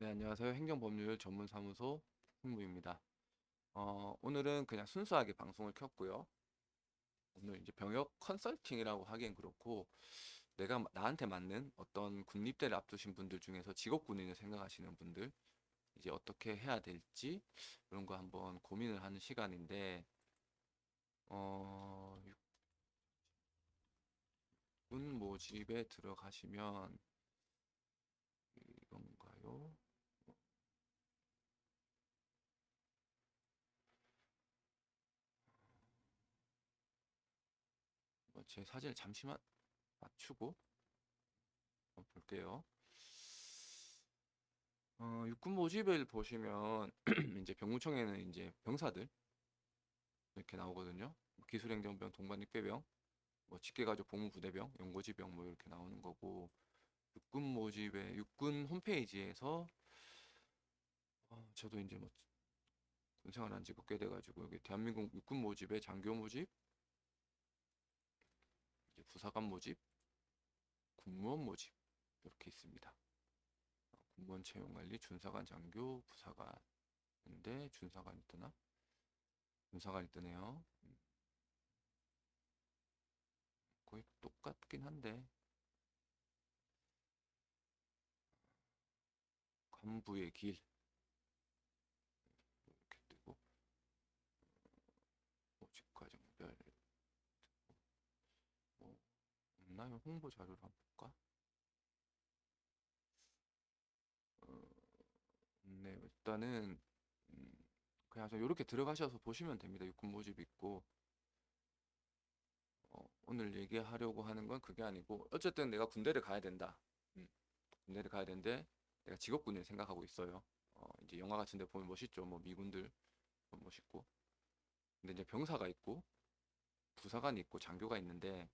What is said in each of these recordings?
네, 안녕하세요. 행정법률 전문사무소 홍무입니다. 오늘은 그냥 순수하게 방송을 켰고요. 오늘 이제 병역 컨설팅이라고 하기엔 그렇고, 나한테 맞는 어떤 군입대를 앞두신 분들 중에서 직업군인을 생각하시는 분들, 이제 어떻게 해야 될지, 이런 거 한번 고민을 하는 시간인데, 육군 모집에 들어가시면, 이건가요? 제 사진을 잠시만 맞추고 한번 볼게요. 육군 모집을 보시면 이제 병무청에는 이제 병사들 이렇게 나오거든요. 뭐 기술행정병, 동반입대병, 뭐 직계가족 복무부대병, 연고지병 뭐 이렇게 나오는 거고 육군 모집에 육군 홈페이지에서 저도 이제 뭐 군생활한 지가 꽤 돼가지고 여기 대한민국 육군 모집에 장교 모집, 이제 부사관 모집, 군무원 모집 이렇게 있습니다. 군무원 채용관리, 준사관, 장교, 부사관인데 준사관이 뜨나? 준사관이 뜨네요. 거의 똑같긴 한데 간부의 길 이렇게 뜨고 모집과정별 뭐 없나요? 홍보 자료를 한번 볼까? 어, 없네요. 일단은 음, 그냥 이렇게 들어가셔서 보시면 됩니다. 육군 모집 있고 오늘 얘기하려고 하는 건 그게 아니고 어쨌든 내가 군대를 가야 된다. 음, 군대를 가야 되는데 내가 직업군을 생각하고 있어요. 이제 영화 같은 데 보면 멋있죠. 뭐 미군들 보면 멋있고. 근데 이제 병사가 있고 부사관이 있고 장교가 있는데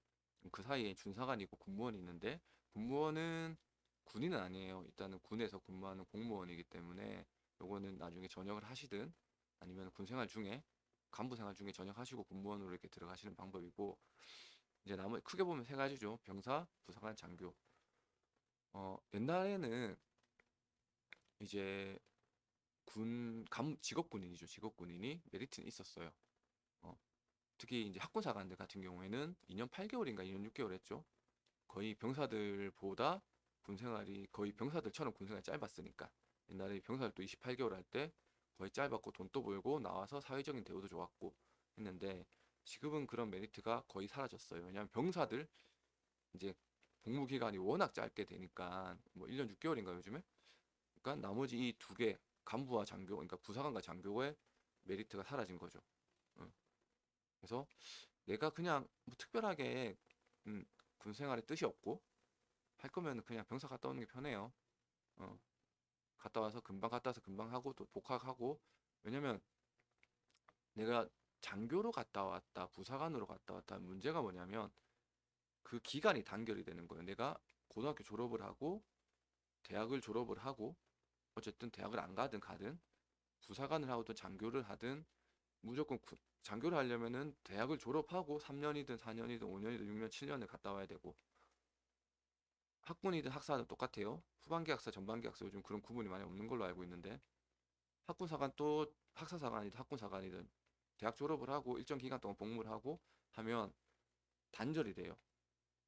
그 사이에 준사관이 있고 군무원이 있는데 군무원은 군인은 아니에요. 일단은 군에서 근무하는 공무원이기 때문에 요거는 나중에 전역을 하시든 아니면 군 생활 중에 간부 생활 중에 전역하시고 군무원으로 이렇게 들어가시는 방법이고 이제 나머지 크게 보면 세 가지죠. 병사, 부사관, 장교. 옛날에는 이제 직업군인이죠. 직업군인이 메리트는 있었어요. 어, 특히 이제 학군사관들 같은 경우에는 2년 8개월인가 2년 6개월 했죠. 거의 병사들보다 군 생활이 거의 병사들처럼 군 생활이 짧았으니까 옛날에 병사들도 28개월 할 때 거의 짧았고 돈도 벌고 나와서 사회적인 대우도 좋았고 했는데 지금은 그런 메리트가 거의 사라졌어요. 왜냐하면 병사들 이제 복무 기간이 워낙 짧게 되니까 뭐 1년 6개월인가 요즘에 그러니까 나머지 이 두 개 간부와 장교 그러니까 부사관과 장교의 메리트가 사라진 거죠. 어. 그래서 내가 그냥 뭐 특별하게 음, 군 생활에 뜻이 없고 할 거면 그냥 병사 갔다 오는 게 편해요. 어, 갔다 와서 금방 갔다 와서 금방 하고 또 복학하고 왜냐면 내가 장교로 갔다 왔다 부사관으로 갔다 왔다 문제가 뭐냐면 그 기간이 단결이 되는 거예요. 내가 고등학교 졸업을 하고 대학을 졸업을 하고 어쨌든 대학을 안 가든 가든 부사관을 하든 장교를 하든 무조건 장교를 하려면은 대학을 졸업하고 3년이든 4년이든 5년이든 6년 7년을 갔다 와야 되고 학군이든 학사는 똑같아요. 후반기 학사, 전반기 학사 요즘 그런 구분이 많이 없는 걸로 알고 있는데 학군사관 또 학사사관이든 학군사관이든 대학 졸업을 하고 일정 기간 동안 복무를 하고 하면 단절이 돼요.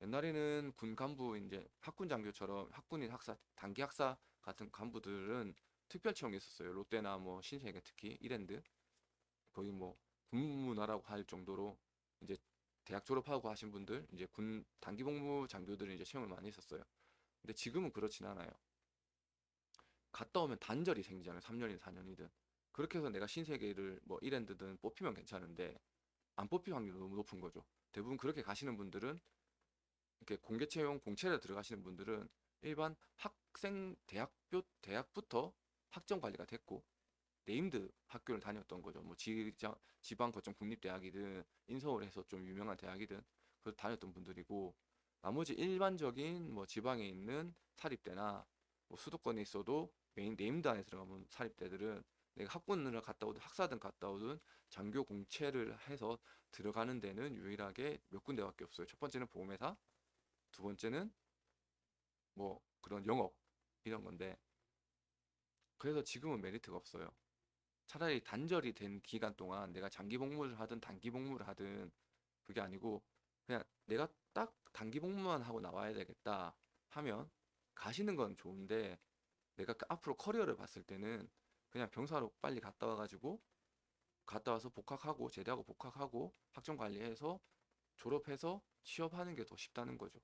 옛날에는 군 간부 이제 학군 장교처럼 학군인 학사, 단기 학사 같은 간부들은 특별 채용이 있었어요. 롯데나 뭐 신세계 특히 이랜드 거의 뭐 군무나라고 할 정도로 이제 대학 졸업하고 하신 분들 이제 군 단기 복무 장교들은 이제 채용을 많이 했었어요. 근데 지금은 그렇진 않아요. 갔다 오면 단절이 생기잖아요. 3년이든 4년이든. 그렇게 해서 내가 신세계를 뭐 이랜드든 뽑히면 괜찮은데 안 뽑힐 확률이 너무 높은 거죠. 대부분 그렇게 가시는 분들은 이렇게 공개 채용 공채로 들어가시는 분들은 일반 학생 대학부터 학점 관리가 됐고 네임드 학교를 다녔던 거죠. 뭐 지방 거점 국립대학이든 인서울에서 좀 유명한 대학이든 그 다녔던 분들이고 나머지 일반적인 뭐 지방에 있는 사립대나 뭐 수도권에 있어도 메인 네임드 안에 들어가면 사립대들은 내가 학군을 갔다 오든 학사든 갔다 오든 장교 공채를 해서 들어가는 데는 유일하게 몇 군데밖에 없어요. 첫 번째는 보험회사, 두 번째는 뭐 그런 영업 이런 건데 그래서 지금은 메리트가 없어요. 차라리 단절이 된 기간 동안 내가 장기 복무를 하든 단기 복무를 하든 그게 아니고 그냥 내가 딱 단기 복무만 하고 나와야 되겠다 하면 가시는 건 좋은데 내가 그 앞으로 커리어를 봤을 때는 그냥 병사로 빨리 갔다 와가지고 갔다 와서 복학하고 제대하고 복학하고 학점 관리해서 졸업해서 취업하는 게 더 쉽다는 거죠.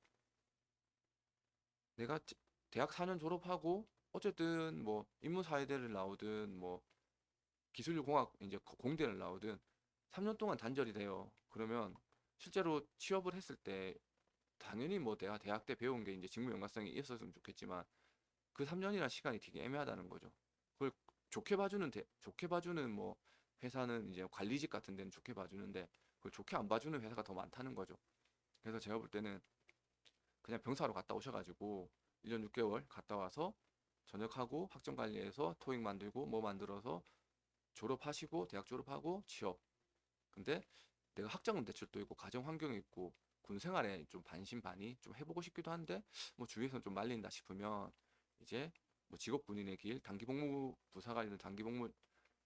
내가 대학 4년 졸업하고 어쨌든 뭐 인문사회대를 나오든 뭐 기술공학 이제 공대를 나오든 3년 동안 단절이 돼요. 그러면 실제로 취업을 했을 때 당연히 뭐 내가 대학 때 배운 게 이제 직무 연관성이 있었으면 좋겠지만 그 3년이라는 시간이 되게 애매하다는 거죠. 그걸 좋게 봐주는 뭐 회사는 이제 관리직 같은 데는 좋게 봐주는데 그걸 좋게 안 봐주는 회사가 더 많다는 거죠. 그래서 제가 볼 때는 그냥 병사로 갔다 오셔가지고 1년 6개월 갔다 와서 전역하고 학점 관리해서 토익 만들고 뭐 만들어서 졸업하시고 대학 졸업하고 취업. 근데 내가 학점은 대출도 있고 가정 환경이 있고 군 생활에 좀 반신반의 좀 해보고 싶기도 한데 뭐 주위에서는 좀 말린다 싶으면 이제 뭐 직업 군인의 길 단기 복무 부사관이든 단기 복무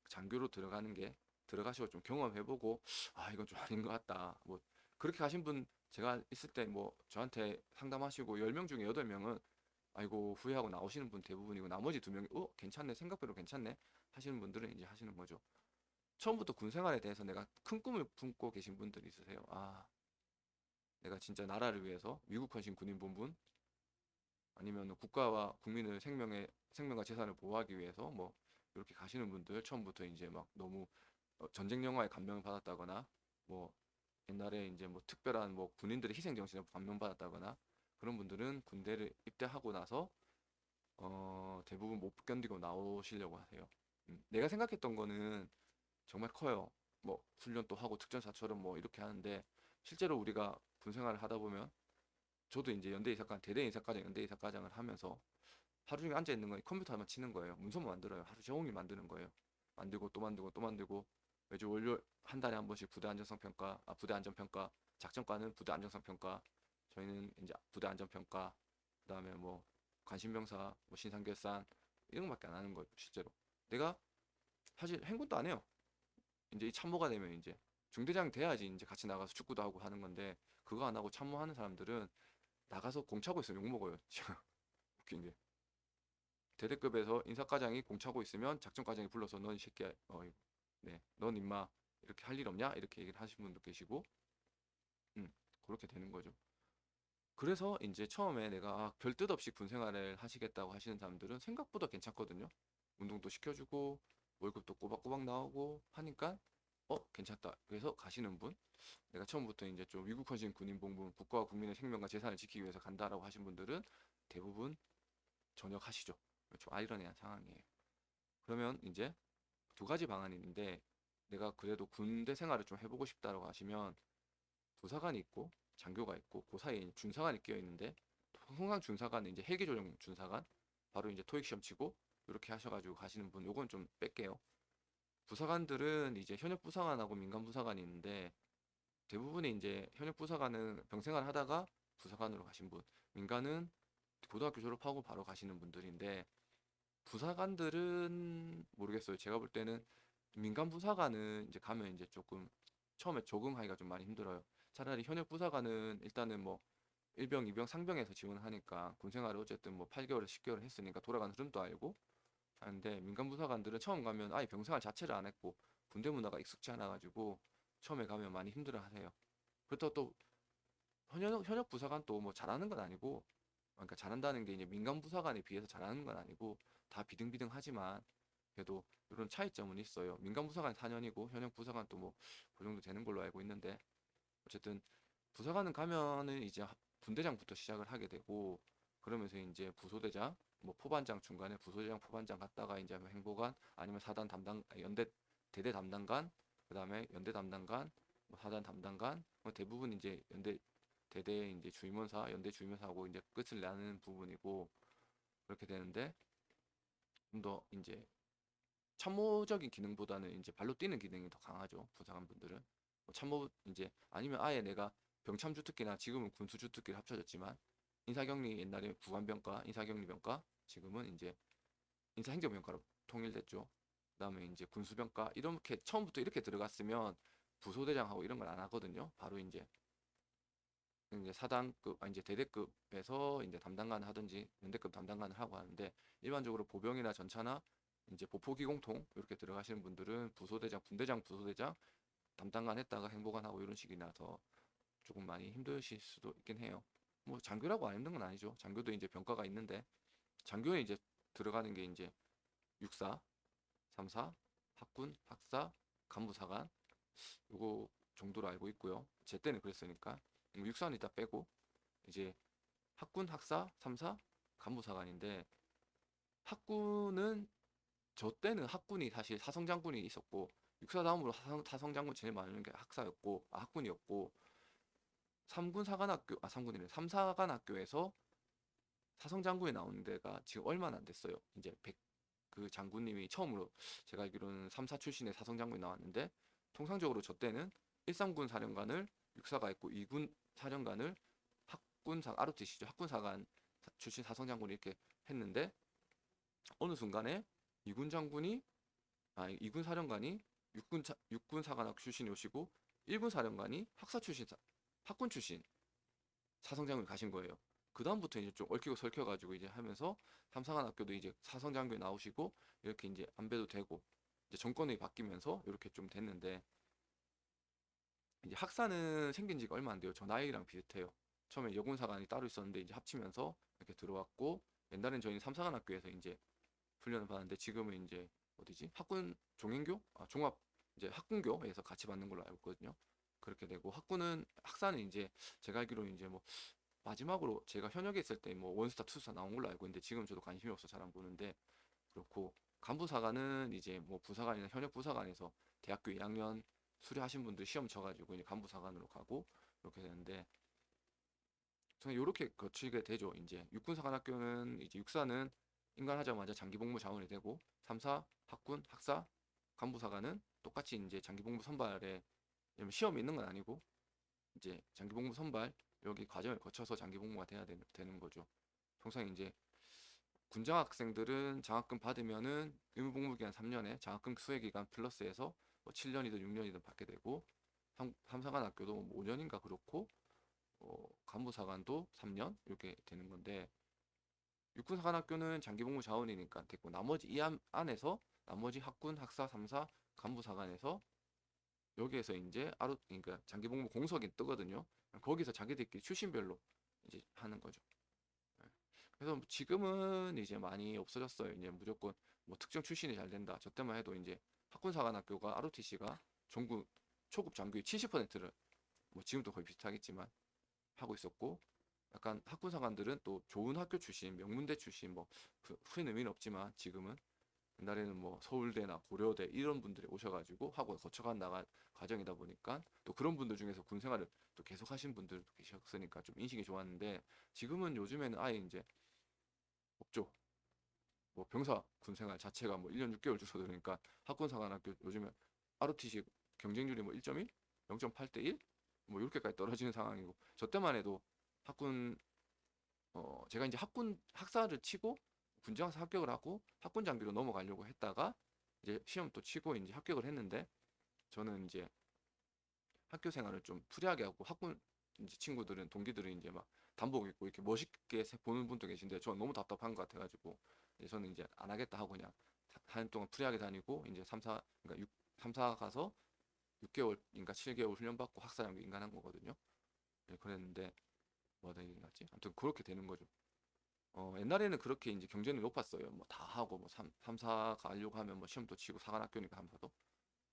장교로 들어가는 게 들어가시고 좀 경험해보고 아 이건 좀 아닌 것 같다 뭐 그렇게 가신 분 제가 있을 때 뭐 저한테 상담하시고 10명 중에 8명은 아이고 후회하고 나오시는 분 대부분이고 나머지 2명이 괜찮네 생각대로 괜찮네 하시는 분들은 이제 하시는 거죠. 처음부터 군 생활에 대해서 내가 큰 꿈을 품고 계신 분들이 있으세요. 아, 내가 진짜 나라를 위해서 위국헌신 군인본분 아니면 국가와 국민의 생명과 재산을 보호하기 위해서 뭐 이렇게 가시는 분들 처음부터 이제 막 너무 전쟁 영화에 감명을 받았다거나 뭐 옛날에 이제 뭐 특별한 뭐 군인들의 희생 정신에 감명받았다거나 그런 분들은 군대를 입대하고 나서 대부분 못 견디고 나오시려고 하세요. 내가 생각했던 거는 정말 커요. 뭐 훈련도 하고 특전사처럼 뭐 이렇게 하는데 실제로 우리가 군 생활을 하다 보면 저도 이제 연대 이사관, 대대 이사과장, 연대 이사과장을 하면서 하루 종일 앉아 있는 거 컴퓨터만 치는 거예요. 문서만 만들어요. 하루 종일 만드는 거예요. 만들고 또 만들고 또 만들고 매주 월요일 한 달에 한 번씩 부대 안전성 평가, 부대 안전 평가, 작전과는 부대 안전성 평가, 저희는 이제 부대 안전 평가, 그다음에 뭐 관심병사, 뭐 신상결산 이런 거밖에 안 하는 거예요. 실제로 내가 사실 행군도 안 해요. 이제 이 참모가 되면 이제 중대장 돼야지 이제 같이 나가서 축구도 하고 하는 건데 그거 안 하고 참모하는 사람들은 나가서 공 차고 있으면 욕 먹어요. 웃긴 게 대대급에서 인사과장이 공 차고 있으면 작전과장이 불러서 넌 이 새끼야, 네, 넌 임마 이렇게 할 일 없냐 이렇게 얘기를 하시는 분도 계시고, 그렇게 되는 거죠. 그래서 이제 처음에 내가 별 뜻 없이 군 생활을 하시겠다고 하시는 사람들은 생각보다 괜찮거든요. 운동도 시켜주고 월급도 꼬박꼬박 나오고 하니까 괜찮다. 그래서 가시는 분, 내가 처음부터 이제 좀 위국헌신 군인봉분 국가와 국민의 생명과 재산을 지키기 위해서 간다라고 하신 분들은 대부분 전역하시죠. 좀 아이러니한 상황이에요. 그러면 이제 두 가지 방안이 있는데 내가 그래도 군대 생활을 좀 해보고 싶다라고 하시면 부사관이 있고 장교가 있고 그 사이에 준사관이 끼어 있는데 통상 준사관은 이제 헬기조종 준사관 바로 이제 토익 시험 치고 이렇게 하셔가지고 가시는 분 요건 좀 뺄게요. 부사관들은 이제 현역 부사관하고 민간 부사관이 있는데 대부분이 이제 현역 부사관은 병생활 하다가 부사관으로 가신 분, 민간은 고등학교 졸업하고 바로 가시는 분들인데 부사관들은 모르겠어요. 제가 볼 때는 민간 부사관은 이제 가면 이제 조금 처음에 적응하기가 좀 많이 힘들어요. 차라리 현역 부사관은 일단은 뭐 일병, 이병, 상병에서 지원을 하니까 군 생활을 어쨌든 뭐 8개월, 10개월 했으니까 돌아가는 흐름도 알고 하는데 민간 부사관들은 처음 가면 아예 병생활 자체를 안 했고 군대 문화가 익숙지 않아 가지고 처음에 가면 많이 힘들어 하세요. 그렇다고 또 현역 부사관 또 뭐 잘하는 건 아니고 그러니까 잘한다는 게 이제 민간 부사관에 비해서 잘하는 건 아니고 다 비등비등하지만 그래도 이런 차이점은 있어요. 민간 부사관 4년이고 현역 부사관 또 뭐 그 정도 되는 걸로 알고 있는데 어쨌든 부사관은 가면은 이제 분대장부터 시작을 하게 되고 그러면서 이제 부소대장 뭐 포반장 중간에 부소대장 포반장 갔다가 이제 뭐 행보관 아니면 사단 담당 연대 대대 담당관 그다음에 연대 담당관 뭐 사단 담당관 뭐 대부분 이제 연대 대대 이제 주임원사 연대 주임원사하고 이제 끝을 내는 부분이고 그렇게 되는데 좀 더 이제 참모적인 기능보다는 이제 발로 뛰는 기능이 더 강하죠. 부사관 분들은 뭐 참모 이제 아니면 아예 내가 병참 주특기나 지금은 군수 주특기를 합쳐졌지만 인사격리 옛날에 부관병과 인사격리병과 지금은 이제 인사행정병과로 통일됐죠. 그다음에 이제 군수병과 이렇게 처음부터 이렇게 들어갔으면 부소대장하고 이런 걸 안 하거든요. 바로 이제 사단급, 이제 대대급에서 이제 담당관 하든지 연대급 담당관을 하고 하는데, 일반적으로 보병이나 전차나 이제 보포기공통 이렇게 들어가시는 분들은 부소대장, 분대장, 부소대장 담당관 했다가 행보관 하고 이런 식이라서 조금 많이 힘드실 수도 있긴 해요. 뭐 장교라고 안 힘든 건 아니죠. 장교도 이제 병과가 있는데, 장교에 이제 들어가는 게 이제 육사, 삼사, 학군, 학사, 간부사관 요거 정도로 알고 있고요. 제 때는 그랬으니까. 육사는 이따 빼고 이제 학군, 학사, 삼사, 간부사관인데, 학군은 저 때는 학군이 사실 사성장군이 있었고, 육사 다음으로 사성장군 제일 많은 게 학사였고, 학군이었고, 삼군 사관학교, 삼군이네, 삼사관학교에서 사성장군이 나오는 데가 지금 얼마나 안 됐어요. 이제 그 장군님이 처음으로, 제가 알기로는 3사 출신의 사성장군이 나왔는데, 통상적으로 저 때는 1, 3군 사령관을 육사가 있고 2군 사령관을 학군사, ROTC죠. 학군사관 출신 사성장군이 이렇게 했는데, 어느 순간에 2군 장군이, 2군 사령관이 육군 사관학 출신이 오시고 1군 사령관이 학군 출신 사성장군이 가신 거예요. 그 다음부터 이제 좀 얽히고 설켜가지고 이제 하면서 삼사관학교도 이제 사성장군이 나오시고 이렇게 이제 안배도 되고 이제 정권이 바뀌면서 이렇게 좀 됐는데, 이제 학사는 생긴 지가 얼마 안 돼요. 저 나이랑 비슷해요. 처음에 여군사관이 따로 있었는데 이제 합치면서 이렇게 들어왔고, 옛날엔 저희는 삼사관학교에서 이제 훈련을 받았는데, 지금은 이제 어디지? 학군 종행교? 종합 이제 학군교에서 같이 받는 걸로 알고 있거든요. 그렇게 되고, 학사는 이제 제가 알기로는 이제 뭐 마지막으로 제가 현역에 있을 때 뭐 원스타 투스타 나온 걸로 알고 있는데, 지금 저도 관심이 없어 잘 안 보는데, 그렇고 간부사관은 이제 뭐 부사관이나 현역 부사관에서 대학교 2학년 수료하신 분들 시험 쳐가지고 이제 간부사관으로 가고 이렇게 되는데, 저는 이렇게 거치게 되죠. 이제 육군사관학교는 이제 육사는 인관하자마자 장기복무 자원이 되고, 3사, 학군, 학사, 간부사관은 똑같이 이제 장기복무 선발에, 시험이 있는 건 아니고 이제 장기복무 선발 여기 과정을 거쳐서 장기복무가 돼야 되는 거죠. 통상 이제 군장 학생들은 장학금 받으면은 의무복무 기간 3년에 장학금 수혜 기간 플러스해서 뭐 7년이든 6년이든 받게 되고, 삼사관 학교도 뭐 5년인가 그렇고, 간부사관도 3년 이렇게 되는 건데, 육군사관 학교는 장기복무 자원이니까 됐고, 나머지 안에서 나머지 학군, 학사, 삼사, 간부사관에서 여기에서 이제 그러니까 장기복무 공석이 뜨거든요. 거기서 자기들끼리 출신별로 이제 하는 거죠. 네. 그래서 지금은 이제 많이 없어졌어요. 이제 무조건 뭐 특정 출신이 잘 된다. 저 때만 해도 이제 학군사관학교가 ROTC가 전국 초급 장교의 70%를, 뭐 지금도 거의 비슷하겠지만 하고 있었고, 약간 학군사관들은 또 좋은 학교 출신, 명문대 출신, 뭐그 후회는 의미는 없지만 지금은, 옛날에는 뭐 서울대나 고려대 이런 분들이 오셔가지고 학원 거쳐간 나간 과정이다 보니까 또 그런 분들 중에서 군 생활을 또 계속 하신 분들도 계셨으니까 좀 인식이 좋았는데, 지금은 요즘에는 아예 이제 없죠. 뭐 병사 군 생활 자체가 뭐 1년 6개월 줄어드니까 학군사관학교 요즘에 ROTC 경쟁률이 뭐 1.1, 0.8대 1, 뭐 이렇게까지 떨어지는 상황이고, 저 때만 해도 학군 제가 이제 학군 학사를 치고 군장사 합격을 하고 학군 장교로 넘어가려고 했다가 이제 시험 또 치고 이제 합격을 했는데, 저는 이제 학교 생활을 좀 프리하게 하고, 학군 이제 친구들은 동기들은 이제 막 단복 입고 이렇게 멋있게 보는 분도 계신데, 저는 너무 답답한 것 같아가지고 이제 저는 이제 안 하겠다 하고 그냥 4년 동안 프리하게 다니고, 이제 3사 그러니까 3사 가서 6개월인가 7개월 훈련 받고 학사 장교 인간한 거거든요. 네, 그랬는데 뭐다 얘기 났지? 아무튼 그렇게 되는 거죠. 옛날에는 그렇게 이제 경쟁이 높았어요. 뭐 다 하고 뭐 3사 가려고 하면 뭐 시험도 치고 사관학교니까 함사도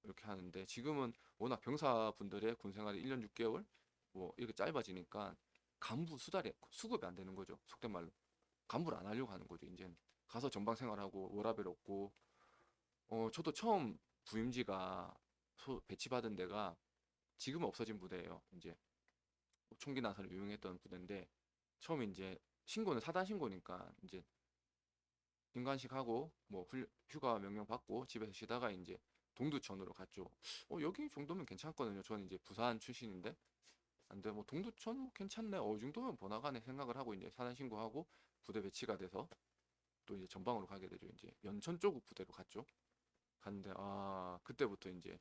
이렇게 하는데, 지금은 워낙 병사분들의 군 생활이 1년 6개월 뭐 이렇게 짧아지니까 간부 수급이 안 되는 거죠. 속된 말로 간부를 안 하려고 하는 거죠. 이제 가서 전방 생활하고 워라밸 없고, 저도 처음 부임지가 배치받은 데가 지금은 없어진 부대예요. 이제 뭐 총기 나사를 유용했던 부대인데, 처음에 이제 신고는 사단 신고니까 이제 인관식 하고 뭐 휴가 명령 받고 집에서 쉬다가 이제 동두천으로 갔죠. 여기 정도면 괜찮거든요. 저는 이제 부산 출신인데, 근데 뭐 동두천 뭐 괜찮네. 이 정도면 번화가네 생각을 하고 이제 사단 신고하고 부대 배치가 돼서 또 이제 전방으로 가게 되죠. 이제 연천 쪽 부대로 갔죠. 갔는데 그때부터 이제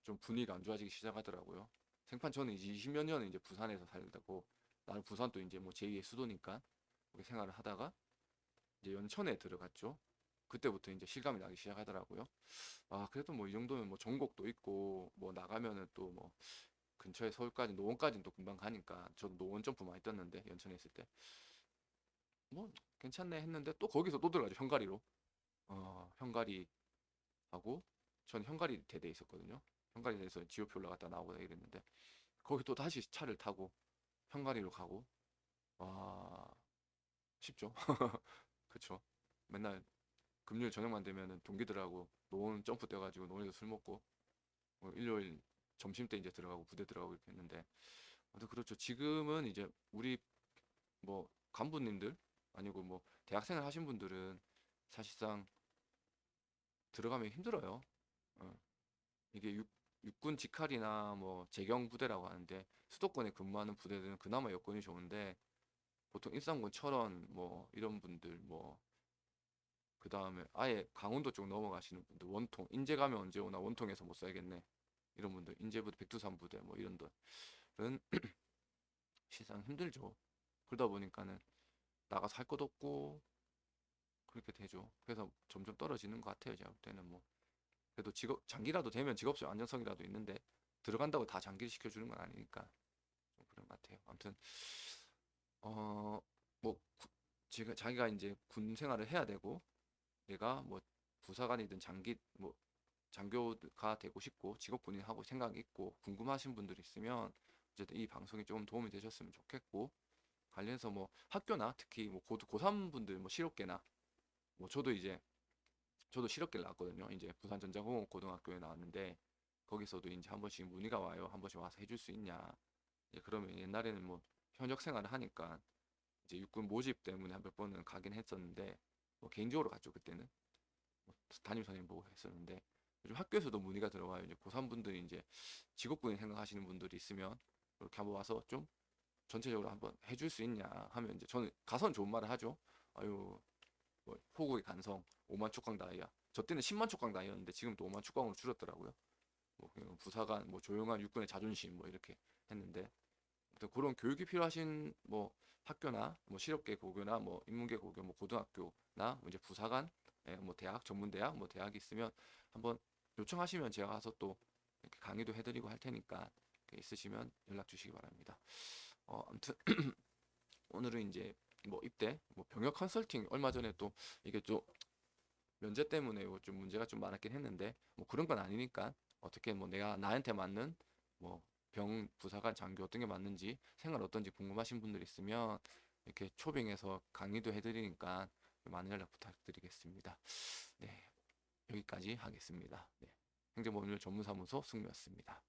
좀 분위기가 안 좋아지기 시작하더라고요. 생판 저는 이제 20몇 년을 이제 부산에서 살다고, 나는 부산도 이제 뭐 제2의 수도니까 그렇게 생활을 하다가 이제 연천에 들어갔죠. 그때부터 이제 실감이 나기 시작하더라고요. 그래도 뭐 이 정도면 뭐 전곡도 있고 뭐 나가면은 또 뭐 근처에 서울까지 노원까지는 또 금방 가니까, 저도 노원 점프 많이 떴는데 연천에 있을 때 뭐 괜찮네 했는데, 또 거기서 또 들어가죠. 현가리로. 현가리 하고, 전 현가리 대대에 있었거든요. 현가리에서 지오표 올라갔다 나오고 이랬는데, 거기 또 다시 차를 타고 현가리로 가고. 와, 쉽죠. 그쵸. 맨날 금요일 저녁만 되면은 동기들하고 노원 점프 뛰어가지고 노원에서 술 먹고, 일요일 점심 때 이제 들어가고 부대 들어가고 이렇게 했는데, 아무튼 그렇죠. 지금은 이제 우리 뭐 간부님들, 아니고 뭐 대학생을 하신 분들은 사실상 들어가면 힘들어요. 어, 이게 육군 직할이나 뭐 제경 부대라고 하는데, 수도권에 근무하는 부대들은 그나마 여건이 좋은데, 보통 일산군, 철원 뭐 이런 분들, 뭐 그 다음에 아예 강원도 쪽 넘어가시는 분들, 원통 인제 가면 언제 오나 원통에서 못 살겠네 이런 분들, 인제부대 백두산 부대 뭐 이런 분들은 시상 힘들죠. 그러다 보니까는 나가서 할 것도 없고 그렇게 되죠. 그래서 점점 떨어지는 것 같아요. 제가 볼 때는 뭐 그래도 직업 장기라도 되면 직업적 안정성이라도 있는데, 들어간다고 다 장기를 시켜주는 건 아니니까 좀 그런 것 같아요. 아무튼 어 뭐 지금 자기가 이제 군 생활을 해야 되고, 얘가 뭐 부사관이든 장기 뭐 장교가 되고 싶고 직업군인 하고 생각이 있고 궁금하신 분들이 있으면, 어쨌든 이 방송이 조금 도움이 되셨으면 좋겠고, 관련해서 뭐 학교나 특히 뭐 고3 분들 뭐 실업계나, 뭐 저도 실업계를 나왔거든요. 이제 부산전자공업고등학교에 나왔는데, 거기서도 이제 한 번씩 문의가 와요. 한 번씩 와서 해줄 수 있냐. 이제 그러면 옛날에는 뭐 현역 생활을 하니까 이제 육군 모집 때문에 한 몇 번은 가긴 했었는데, 뭐 개인적으로 갔죠 그때는. 뭐 담임 선생님 보고 했었는데, 요즘 학교에서도 문의가 들어와요. 이제 고3 분들이 이제 직업군인 생각하시는 분들이 있으면 이렇게 한번 와서 좀 전체적으로 한번 해줄 수 있냐 하면, 이제 저는 가선 좋은 말을 하죠. 아유, 뭐 호국의 간성 5만 촉강 다이아. 저 때는 10만 촉강 다이였는데 지금 또 5만 촉강으로 줄었더라고요. 뭐 그냥 부사관, 뭐 조용한 육군의 자존심 뭐 이렇게 했는데, 아무튼 그런 교육이 필요하신 뭐 학교나 뭐 실업계 고교나 뭐 인문계 고교 뭐 고등학교나 뭐 이제 부사관, 뭐 대학 전문대학 뭐 대학이 있으면 한번 요청하시면 제가 가서 또 이렇게 강의도 해드리고 할 테니까, 있으시면 연락 주시기 바랍니다. 아무튼 오늘은 이제 뭐 입대, 뭐 병역 컨설팅, 얼마 전에 또 이게 좀 면제 때문에 이거 좀 문제가 좀 많았긴 했는데, 뭐 그런 건 아니니까 어떻게 뭐 내가 나한테 맞는 뭐 병 부사관 장교 어떤 게 맞는지, 생활 어떤지 궁금하신 분들 있으면 이렇게 초빙해서 강의도 해드리니까 많은 연락 부탁드리겠습니다. 네, 여기까지 하겠습니다. 네, 행정법률 전문사무소 승무였습니다.